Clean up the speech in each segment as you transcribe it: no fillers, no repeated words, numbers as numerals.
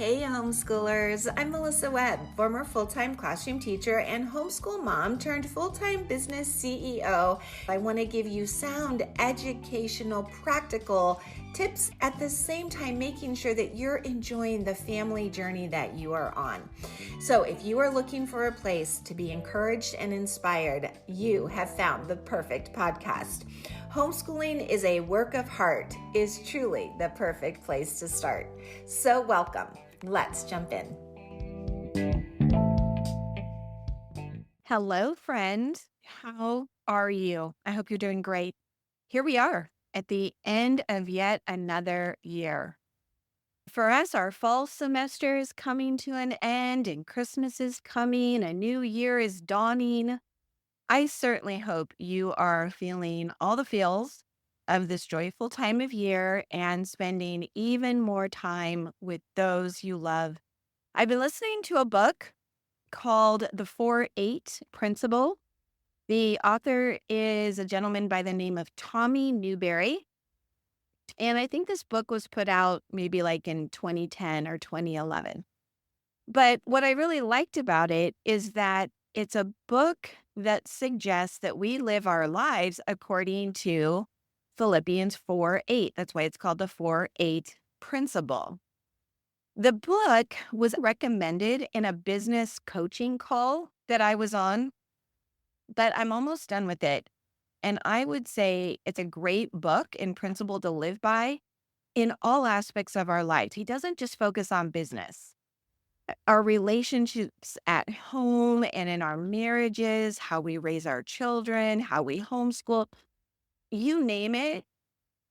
Hey homeschoolers, I'm Melissa Webb, former full-time classroom teacher and homeschool mom turned full-time business CEO. I want to give you sound, educational, practical tips at the same time making sure that you're enjoying the family journey that you are on. So if you are looking for a place to be encouraged and inspired, you have found the perfect podcast. Homeschooling is a work of heart is truly the perfect place to start. So welcome. Let's jump in. Hello, friend. How are you? I hope you're doing great. Here we are at the end of yet another year. For us, our fall semester is coming to an end and Christmas is coming, a new year is dawning. I certainly hope you are feeling all the feels of this joyful time of year and spending even more time with those you love. I've been listening to a book called The 4-8 Principle. The author is a gentleman by the name of Tommy Newberry. And I think this book was put out maybe like in 2010 or 2011. But what I really liked about it is that it's a book that suggests that we live our lives according to Philippians 4:8. That's why it's called the 4-8 Principle. The book was recommended in a business coaching call that I was on, but I'm almost done with it. And I would say it's a great book and principle to live by in all aspects of our lives. He doesn't just focus on business. Our relationships at home and in our marriages, how we raise our children, how we homeschool, you name it.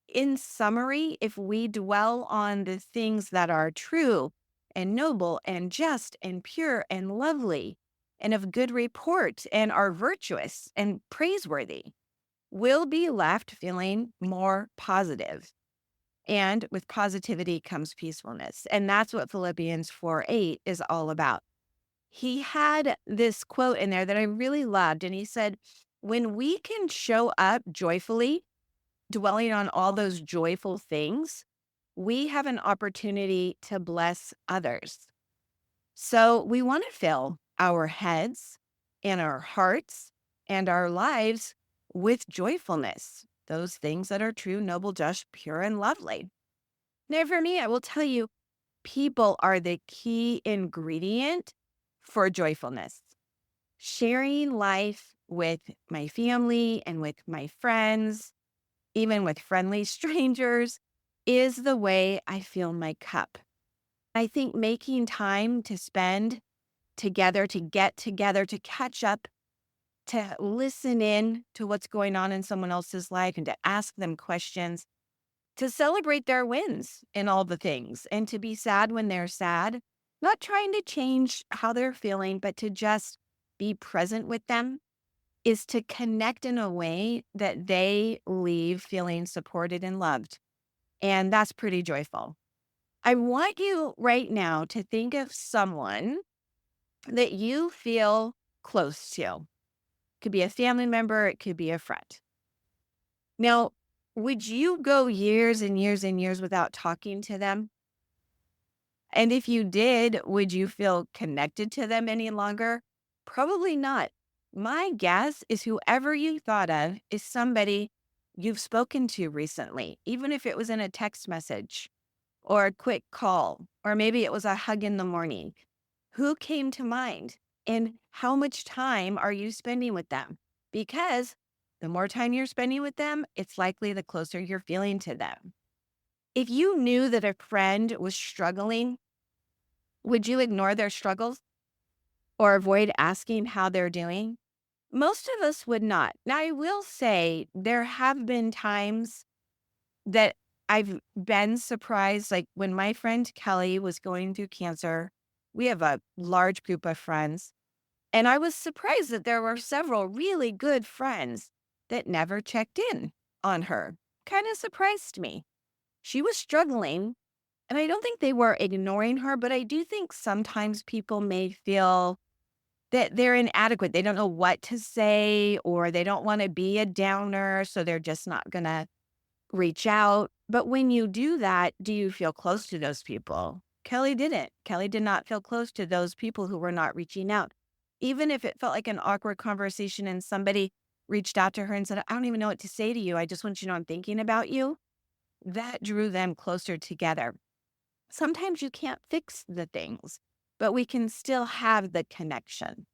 In summary, if we dwell on the things that are true and noble and just and pure and lovely and of good report and are virtuous and praiseworthy, we'll be left feeling more positive. And with positivity comes peacefulness. And that's what Philippians 4:8 is all about. He had this quote in there that I really loved. And he said, when we can show up joyfully, dwelling on all those joyful things, we have an opportunity to bless others. So we want to fill our heads and our hearts and our lives with joyfulness, those things that are true, noble, just, pure, and lovely. Now, for me, I will tell you, people are the key ingredient for joyfulness. Sharing life with my family and with my friends, even with friendly strangers, is the way I fill my cup. I think making time to spend together, to get together, to catch up, to listen in to what's going on in someone else's life and to ask them questions, to celebrate their wins in all the things and to be sad when they're sad, not trying to change how they're feeling, but to just be present with them is to connect in a way that they leave feeling supported and loved. And that's pretty joyful. I want you right now to think of someone that you feel close to. Could be a family member, it could be a friend. Now, would you go years and years and years without talking to them? And if you did, would you feel connected to them any longer? Probably not. My guess is whoever you thought of is somebody you've spoken to recently, even if it was in a text message or a quick call, or maybe it was a hug in the morning. Who came to mind? And how much time are you spending with them? Because the more time you're spending with them, it's likely the closer you're feeling to them. If you knew that a friend was struggling, would you ignore their struggles or avoid asking how they're doing? Most of us would not. Now, I will say there have been times that I've been surprised, like when my friend Kelly was going through cancer, we have a large group of friends, and I was surprised that there were several really good friends that never checked in on her. Kind of surprised me. She was struggling, and I don't think they were ignoring her, but I do think sometimes people may feel that they're inadequate. They don't know what to say, or they don't want to be a downer, so they're just not gonna reach out. But when you do that, do you feel close to those people? Kelly didn't. Kelly did not feel close to those people who were not reaching out. Even if it felt like an awkward conversation and somebody reached out to her and said, I don't even know what to say to you. I just want you to know I'm thinking about you. That drew them closer together. Sometimes you can't fix the things, but we can still have the connection.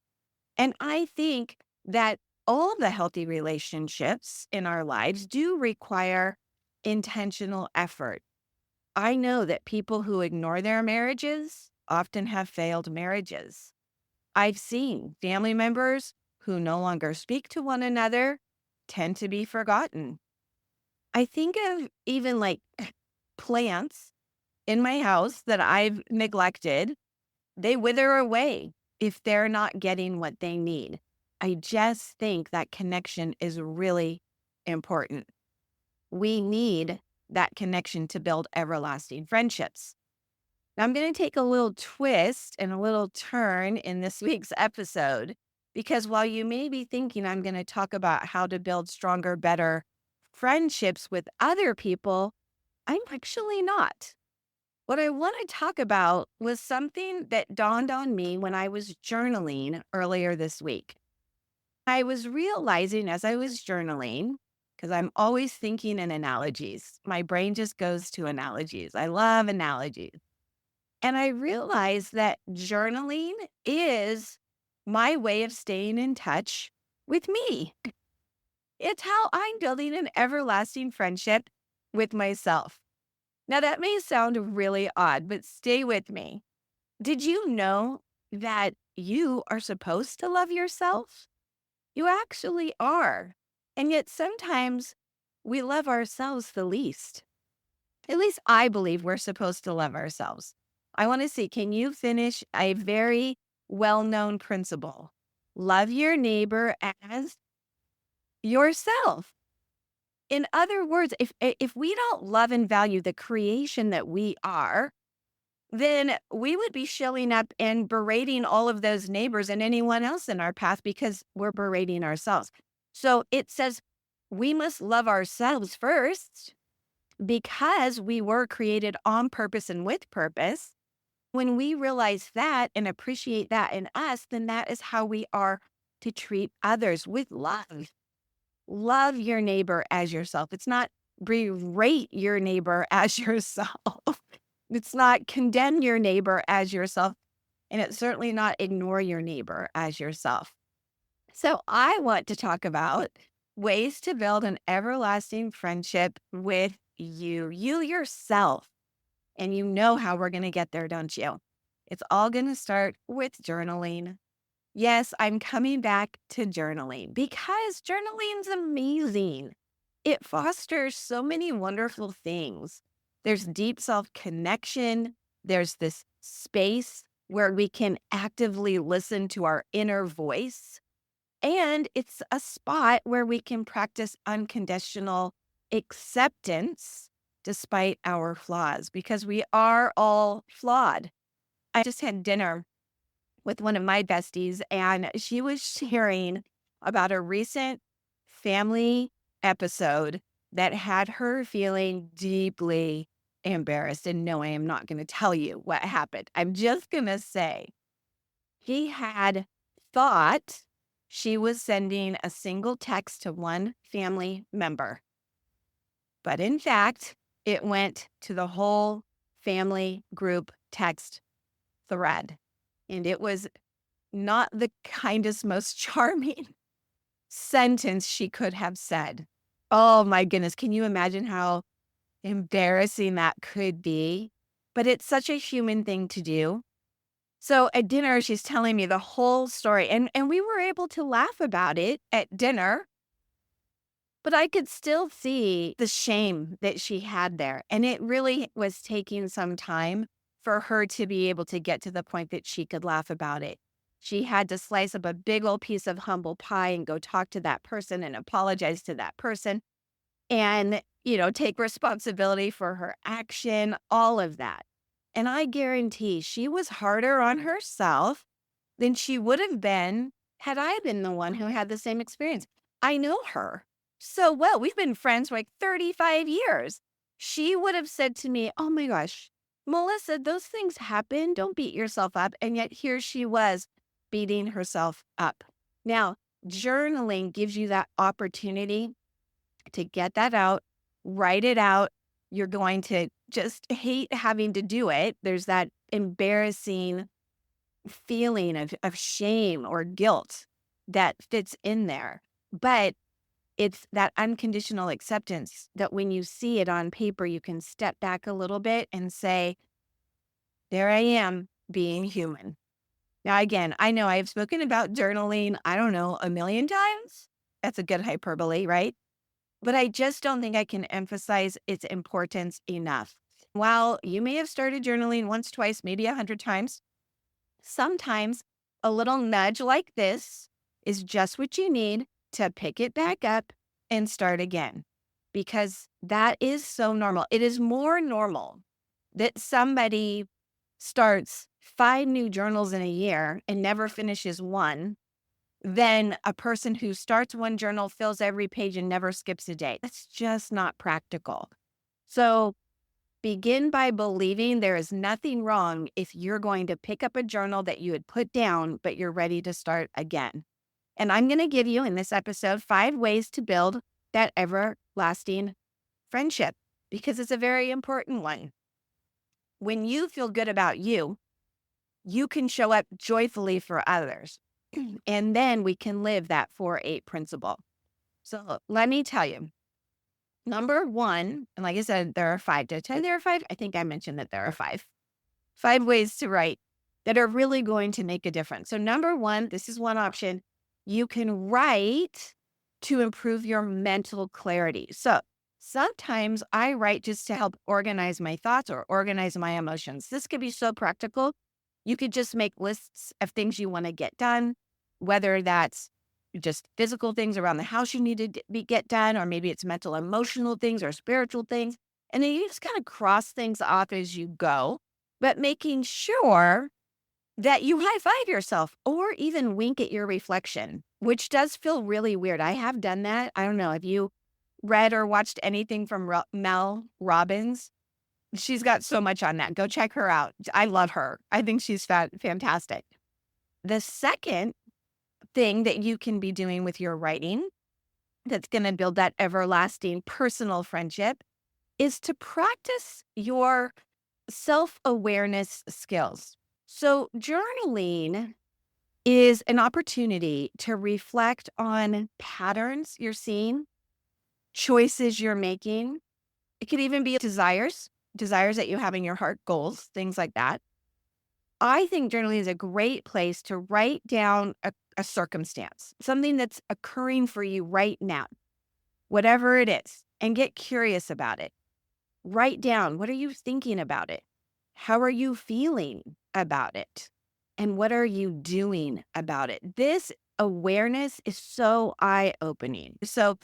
And I think that all the healthy relationships in our lives do require intentional effort. I know that people who ignore their marriages often have failed marriages. I've seen family members who no longer speak to one another tend to be forgotten. I think of even like plants in my house that I've neglected, they wither away if they're not getting what they need. I just think that connection is really important. We need that connection to build everlasting friendships. Now, I'm going to take a little twist and a little turn in this week's episode because while you may be thinking I'm going to talk about how to build stronger, better friendships with other people, I'm actually not. What I want to talk about was something that dawned on me when I was journaling earlier this week. I was realizing as I was journaling, because I'm always thinking in analogies, my brain just goes to analogies. I love analogies. And I realized that journaling is my way of staying in touch with me. It's how I'm building an everlasting friendship with myself. Now, that may sound really odd, but stay with me. Did you know that you are supposed to love yourself? You actually are. And yet, sometimes we love ourselves the least. At least I believe we're supposed to love ourselves. I want to see, can you finish a very well known principle? Love your neighbor as yourself. In other words, if we don't love and value the creation that we are, then we would be shilling up and berating all of those neighbors and anyone else in our path because we're berating ourselves. So it says we must love ourselves first because we were created on purpose and with purpose. When we realize that and appreciate that in us, then that is how we are to treat others with love. Love your neighbor as yourself. It's not berate your neighbor as yourself. It's not condemn your neighbor as yourself. And it's certainly not ignore your neighbor as yourself. So I want to talk about ways to build an everlasting friendship with you yourself. And you know how we're going to get there, don't you? It's all going to start with journaling. Yes, I'm coming back to journaling because journaling's amazing. It fosters so many wonderful things. There's deep self connection, there's this space where we can actively listen to our inner voice. And it's a spot where we can practice unconditional acceptance despite our flaws because we are all flawed. I just had dinner with one of my besties, and she was sharing about a recent family episode that had her feeling deeply embarrassed. And no, I am not going to tell you what happened. I'm just going to say she had thought she was sending a single text to one family member, but in fact, it went to the whole family group text thread. And it was not the kindest, most charming sentence she could have said. Oh my goodness. Can you imagine how embarrassing that could be? But it's such a human thing to do. So at dinner, she's telling me the whole story, and we were able to laugh about it at dinner, but I could still see the shame that she had there. And it really was taking some time for her to be able to get to the point that she could laugh about it. She had to slice up a big old piece of humble pie and go talk to that person and apologize to that person and, take responsibility for her action, all of that. And I guarantee she was harder on herself than she would have been had I been the one who had the same experience. I know her so well. We've been friends for like 35 years. She would have said to me, oh my gosh, Melissa, those things happen. Don't beat yourself up. And yet here she was beating herself up. Now, journaling gives you that opportunity to get that out, write it out. You're going to just hate having to do it. There's that embarrassing feeling of shame or guilt that fits in there. But it's that unconditional acceptance that when you see it on paper, you can step back a little bit and say, there I am being human. Now, again, I know I have spoken about journaling, I don't know, a million times. That's a good hyperbole, right? But I just don't think I can emphasize its importance enough. While you may have started journaling once, twice, maybe 100 times, sometimes a little nudge like this is just what you need to pick it back up and start again. Because that is so normal. It is more normal that somebody starts 5 new journals in a year and never finishes one than a person who starts one journal, fills every page, and never skips a day. That's just not practical. So begin by believing there is nothing wrong if you're going to pick up a journal that you had put down, but you're ready to start again. And I'm going to give you in this episode 5 ways to build that everlasting friendship because it's a very important one. When you feel good about you, you can show up joyfully for others. And then we can live that 4-8 principle. So let me tell you, number one, and like I said, there are 5. Did I tell you there are 5? I think I mentioned that there are 5. 5 ways to write that are really going to make a difference. So number one, this is one option. You can write to improve your mental clarity. So sometimes I write just to help organize my thoughts or organize my emotions. This could be so practical. You could just make lists of things you want to get done, whether that's just physical things around the house you need to get done, or maybe it's mental, emotional things or spiritual things. And then you just kind of cross things off as you go, but making sure that you high five yourself or even wink at your reflection, which does feel really weird. I have done that. I don't know. Have you read or watched anything from Mel Robbins? She's got so much on that. Go check her out. I love her. I think she's fantastic. The second thing that you can be doing with your writing that's going to build that everlasting personal friendship is to practice your self-awareness skills. So journaling is an opportunity to reflect on patterns you're seeing, choices you're making. It could even be desires that you have in your heart, goals, things like that. I think journaling is a great place to write down a circumstance, something that's occurring for you right now, whatever it is, and get curious about it. Write down, what are you thinking about it? How are you feeling about it? And what are you doing about it? This awareness is so eye-opening. So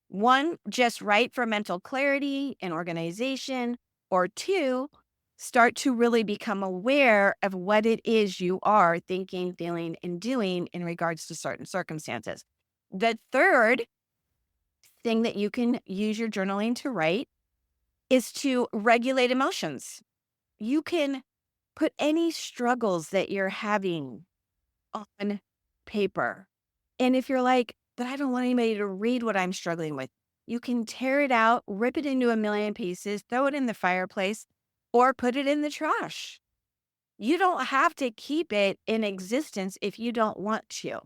one, just write for mental clarity and organization, or two, start to really become aware of what it is you are thinking, feeling, and doing in regards to certain circumstances. The third thing that you can use your journaling to write is to regulate emotions. You can put any struggles that you're having on paper. And if you're like, but I don't want anybody to read what I'm struggling with, you can tear it out, rip it into a million pieces, throw it in the fireplace, or put it in the trash. You don't have to keep it in existence if you don't want to.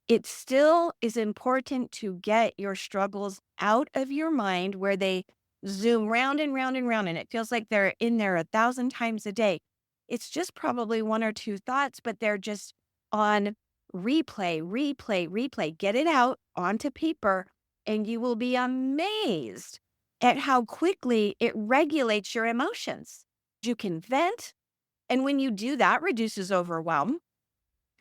It still is important to get your struggles out of your mind where they zoom round and round and round, and it feels like they're in there 1,000 times a day. It's just probably one or two thoughts, but they're just on replay, replay, replay. Get it out onto paper, and you will be amazed at how quickly it regulates your emotions. You can vent, and when you do that, reduces overwhelm.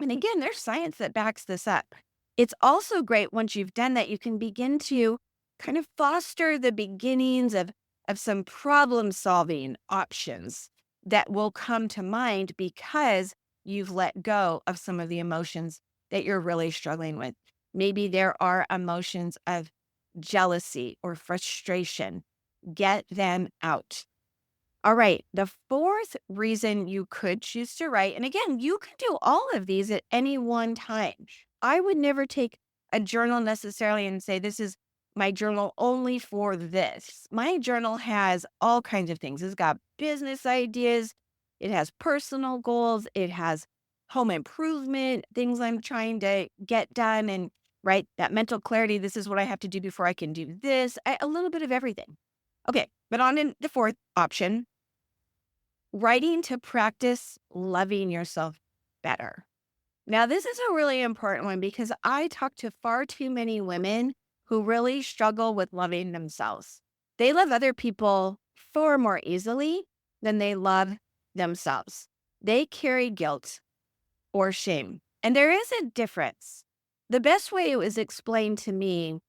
And again, there's science that backs this up. It's also great once you've done that, you can begin to kind of foster the beginnings of some problem solving options that will come to mind because you've let go of some of the emotions that you're really struggling with. Maybe there are emotions of jealousy or frustration. Get them out. All right. The fourth reason you could choose to write, and again, you can do all of these at any one time. I would never take a journal necessarily and say, this is my journal only for this. My journal has all kinds of things. It's got business ideas, it has personal goals, it has home improvement, things I'm trying to get done, and right, that mental clarity. This is what I have to do before I can do this. A little bit of everything. Okay. But on in the fourth option, writing to practice loving yourself better. Now, this is a really important one because I talk to far too many women who really struggle with loving themselves. They love other people far more easily than they love themselves. They carry guilt or shame, and there is a difference. The best way it was explained to me,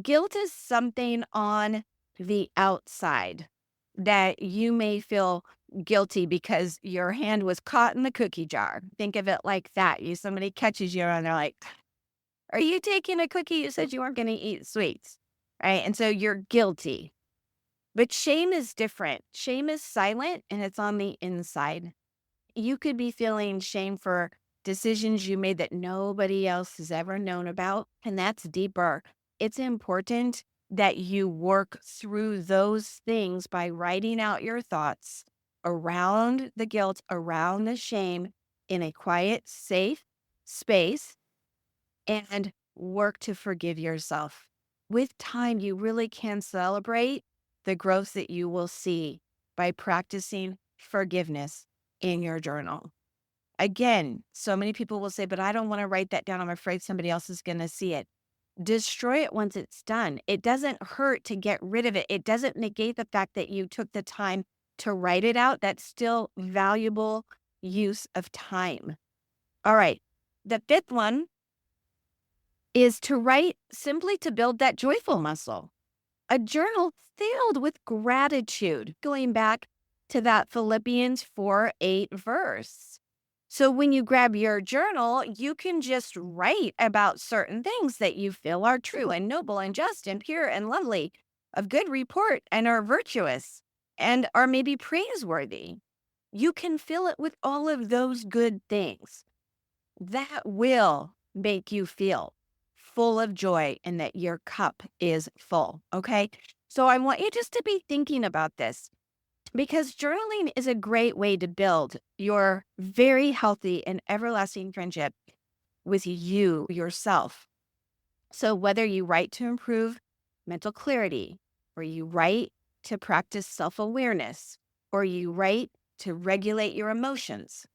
guilt is something on the outside that you may feel guilty because your hand was caught in the cookie jar. Think of it like that. Somebody catches you and they're like, "Are you taking a cookie? You said you weren't going to eat sweets." Right? And so you're guilty. But shame is different. Shame is silent and it's on the inside. You could be feeling shame for decisions you made that nobody else has ever known about, and that's deeper. It's important that you work through those things by writing out your thoughts around the guilt, around the shame in a quiet, safe space, and work to forgive yourself. With time, you really can celebrate the growth that you will see by practicing forgiveness in your journal. Again, so many people will say, but I don't want to write that down. I'm afraid somebody else is going to see it. Destroy it once it's done. It doesn't hurt to get rid of it. It doesn't negate the fact that you took the time to write it out. That's still valuable use of time. All right. The fifth one is to write simply to build that joyful muscle. A journal filled with gratitude, going back to that Philippians 4:8 verse. So when you grab your journal, you can just write about certain things that you feel are true and noble and just and pure and lovely, of good report and are virtuous and are maybe praiseworthy. You can fill it with all of those good things. That will make you feel full of joy and that your cup is full. Okay. So I want you just to be thinking about this because journaling is a great way to build your very healthy and everlasting friendship with you, yourself. So whether you write to improve mental clarity, or you write to practice self-awareness, or you write to regulate your emotions,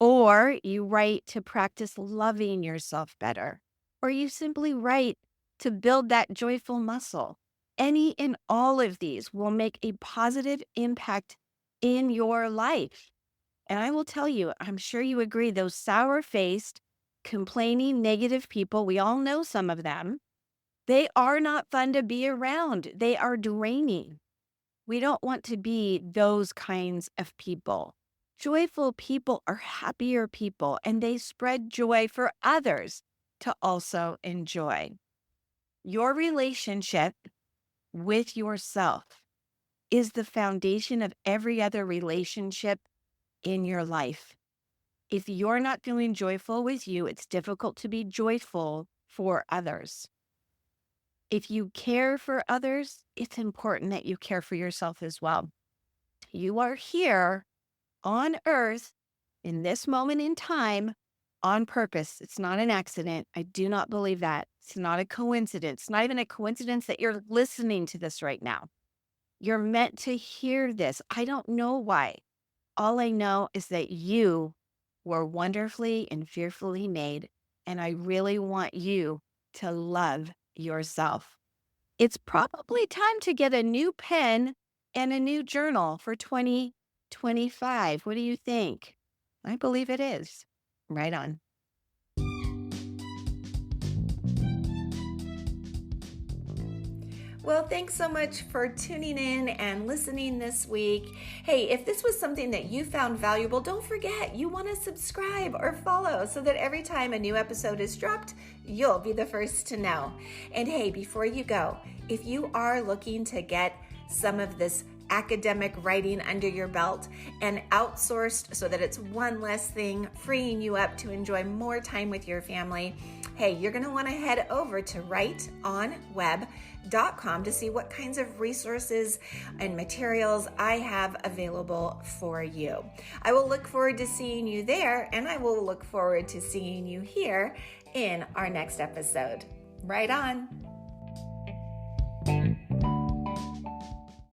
or you write to practice loving yourself better, or you simply write to build that joyful muscle. Any and all of these will make a positive impact in your life. And I will tell you, I'm sure you agree, those sour faced, complaining, negative people, we all know some of them, they are not fun to be around. They are draining. We don't want to be those kinds of people. Joyful people are happier people, and they spread joy for others to also enjoy. Your relationship with yourself is the foundation of every other relationship in your life. If you're not feeling joyful with you, it's difficult to be joyful for others. If you care for others, it's important that you care for yourself as well. You are here on earth in this moment in time on purpose. It's not an accident. I do not believe that. It's not a coincidence. It's not even a coincidence that you're listening to this right now. You're meant to hear this. I don't know why. All I know is that you were wonderfully and fearfully made, and I really want you to love yourself. It's probably time to get a new pen and a new journal for 2025. What do you think? I believe it is. Right on. Well, thanks so much for tuning in and listening this week. Hey, if this was something that you found valuable, don't forget you want to subscribe or follow so that every time a new episode is dropped, you'll be the first to know. And hey, before you go, if you are looking to get some of this academic writing under your belt and outsourced so that it's one less thing, freeing you up to enjoy more time with your family, hey, you're going to want to head over to writeonweb.com to see what kinds of resources and materials I have available for you. I will look forward to seeing you there, and I will look forward to seeing you here in our next episode. Right on.